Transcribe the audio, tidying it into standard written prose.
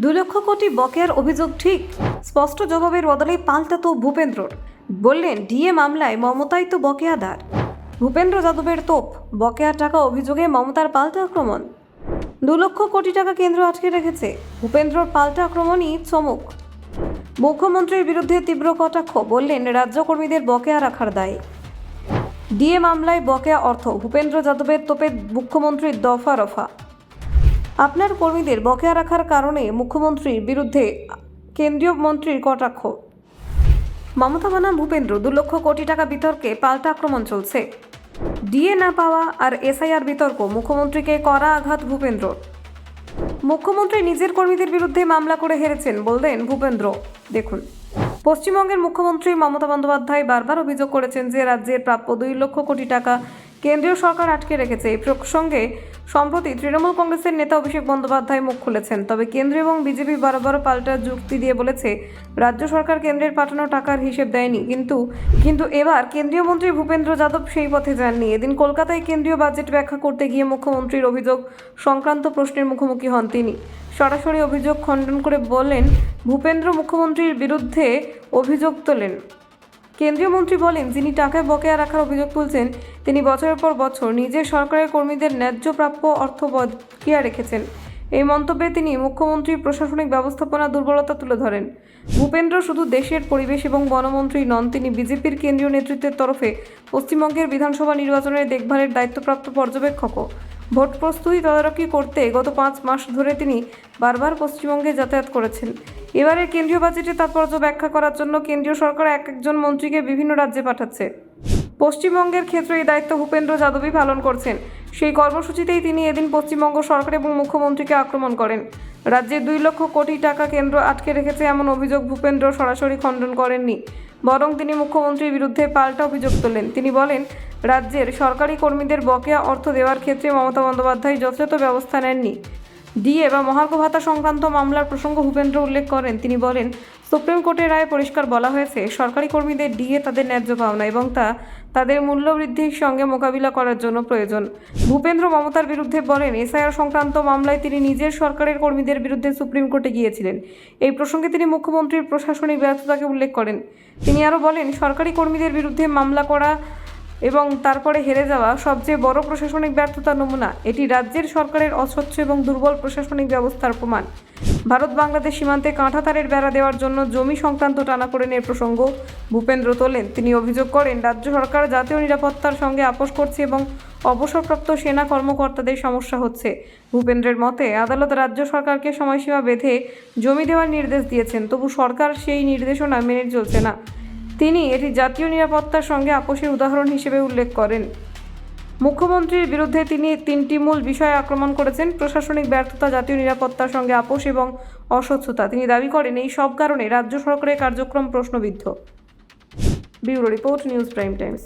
2 লক্ষ কোটি বকেয়ার অভিযোগ ঠিক? স্পষ্ট জবাবের বদলে পাল্টাতো ভূপেন্দ্রর। বললেন ডিএ মামলায় মমতাই তো বকেয়াদার। ভূপেন্দ্র যাদবের তোপ, বকেয়া টাকা অভিযোগে মমতার পাল্টা আক্রমণ। 2 লক্ষ কোটি টাকা কেন্দ্র আটকে রেখেছে, ভূপেন্দ্রর পাল্টা আক্রমণই চমক। মুখ্যমন্ত্রীর বিরুদ্ধে তীব্র কটাক্ষ, বললেন রাজ্য কর্মীদের বকেয়া রাখার দায়। ডিএ মামলায় বকেয়া অর্থ, ভূপেন্দ্র যাদবের তোপে মুখ্যমন্ত্রীর দফা রফা। আপনার কর্মীদের বকেয়া রাখার কারণে মুখ্যমন্ত্রীর বিরুদ্ধে কেন্দ্রীয় মন্ত্রীর কটাক্ষ। মমতা বনাম ভূপেন্দ্র, 2 লক্ষ কোটি টাকা বিতর্কে পাল্টা আক্রমণ চলছে। ডিএ না পাওয়া আর এসআইআর বিতর্ক, মুখ্যমন্ত্রীকে কড়া আঘাত ভূপেন্দ্র। মুখ্যমন্ত্রী নিজের কর্মীদের বিরুদ্ধে মামলা করে হেরেছেন বললেন ভূপেন্দ্র। দেখুন, পশ্চিমবঙ্গের মুখ্যমন্ত্রী মমতা বন্দ্যোপাধ্যায় বারবার অভিযোগ করেছেন যে রাজ্যের প্রাপ্য 2 লক্ষ কোটি টাকা কেন্দ্রীয় সরকার আটকে রেখেছে। এই প্রসঙ্গে সম্প্রতি তৃণমূল কংগ্রেসের নেতা অভিষেক বন্দ্যোপাধ্যায় মুখ খুলেছেন। তবে কেন্দ্র এবং বিজেপি বারবার পাল্টা যুক্তি দিয়ে বলেছে রাজ্য সরকার কেন্দ্রের পাঠানো টাকার হিসেব দেয়নি। কিন্তু এবার কেন্দ্রীয় মন্ত্রী ভূপেন্দ্র যাদব সেই পথে যাননি। এদিন কলকাতায় কেন্দ্রীয় বাজেট ব্যাখ্যা করতে গিয়ে মুখ্যমন্ত্রীর অভিযোগ সংক্রান্ত প্রশ্নের মুখোমুখি হন তিনি। সরাসরি অভিযোগ খণ্ডন করে বলেন ভূপেন্দ্র মুখ্যমন্ত্রীর বিরুদ্ধে অভিযোগ তোলেন। কেন্দ্রীয় মন্ত্রী বলেন, যিনি টাকায় বকেয়া রাখার অভিযোগ তুলছেন তিনি বছরের পর বছর নিজের সরকারের কর্মীদের ন্যায্য প্রাপ্য অর্থ বকেয়া রেখেছেন। এই মন্তব্যে তিনি মুখ্যমন্ত্রীর প্রশাসনিক ব্যবস্থাপনা দুর্বলতা তুলে ধরেন। ভূপেন্দ্র শুধু দেশের পরিবেশ এবং বনমন্ত্রী নন, তিনি বিজেপির কেন্দ্রীয় নেতৃত্বের তরফে পশ্চিমবঙ্গের বিধানসভা নির্বাচনের দেখভালের দায়িত্বপ্রাপ্ত পর্যবেক্ষকও। ভোট প্রস্তুতি তদারকি করতে গত 5 মাস ধরে তিনি বারবার পশ্চিমবঙ্গে যাতায়াত করেছেন। এবারের কেন্দ্রীয় বাজেটে তাৎপর্য ব্যাখ্যা করার জন্য কেন্দ্রীয় সরকার একজন মন্ত্রীকে বিভিন্ন রাজ্যে পাঠাচ্ছে। পশ্চিমবঙ্গের ক্ষেত্রে এই দায়িত্ব ভূপেন্দ্র যাদবই পালন করছেন। সেই কর্মসূচিতেই তিনি এদিন পশ্চিমবঙ্গ সরকার এবং মুখ্যমন্ত্রীকে আক্রমণ করেন। রাজ্যে 2 লক্ষ কোটি টাকা কেন্দ্র আটকে রেখেছে এমন অভিযোগ ভূপেন্দ্র সরাসরি খণ্ডন করেননি, বরং তিনি মুখ্যমন্ত্রীর বিরুদ্ধে পাল্টা অভিযোগ তোলেন। তিনি বলেন, রাজ্যের সরকারি কর্মীদের বকেয়া অর্থ দেওয়ার ক্ষেত্রে মমতা বন্দ্যোপাধ্যায় যথাযথ ব্যবস্থা নেননি। ডিএ বা মহার্ঘ ভাতা সংক্রান্ত মামলার প্রসঙ্গ ভূপেন্দ্র উল্লেখ করেন। তিনি বলেন, সুপ্রিম কোর্টের রায়ে পরিষ্কার বলা হয়েছে সরকারি কর্মীদের ডিএ তাদের ন্যায্য পাওনা এবং তা তাদের মূল্য বৃদ্ধির সঙ্গে মোকাবিলা করার জন্য প্রয়োজন। ভূপেন্দ্র মমতার বিরুদ্ধে বলেন, এসআইআর সংক্রান্ত মামলায় তিনি নিজের সরকারের কর্মীদের বিরুদ্ধে সুপ্রিম কোর্টে গিয়েছিলেন। এই প্রসঙ্গে তিনি মুখ্যমন্ত্রীর প্রশাসনিক ব্যর্থতাকে উল্লেখ করেন। তিনি আরও বলেন, সরকারি কর্মীদের বিরুদ্ধে মামলা করা এবং তারপরে হেরে যাওয়া সবচেয়ে বড় প্রশাসনিক ব্যর্থতার নমুনা। এটি রাজ্যের সরকারের অস্বচ্ছ এবং দুর্বল প্রশাসনিক ব্যবস্থার প্রমাণ। ভারত বাংলাদেশ সীমান্তে কাঁটাতারের বেড়া দেওয়ার জন্য জমি সংক্রান্ত টানাপোড়েনের প্রসঙ্গ ভূপেন্দ্র তোলেন। তিনি অভিযোগ করেন, রাজ্য সরকার জাতীয় নিরাপত্তার সঙ্গে আপোষ করছে এবং অবসরপ্রাপ্ত সেনা কর্মকর্তাদের সমস্যা হচ্ছে। ভূপেন্দ্রের মতে, আদালত রাজ্য সরকারকে সময়সীমা বেঁধে জমি দেওয়ার নির্দেশ দিয়েছেন, তবু সরকার সেই নির্দেশনা মেনে চলছে না। তিনি এটি জাতীয় নিরাপত্তার সঙ্গে আপোষের উদাহরণ হিসেবে উল্লেখ করেন। মুখ্যমন্ত্রীর বিরুদ্ধে তিনি 3টি মূল বিষয়ে আক্রমণ করেছেন: প্রশাসনিক ব্যর্থতা, জাতীয় নিরাপত্তার সঙ্গে আপোষ এবং অস্বচ্ছতা। তিনি দাবি করেন, এই সব কারণে রাজ্য সরকারের কার্যক্রম প্রশ্নবিদ্ধ। Bureau report, news prime Times.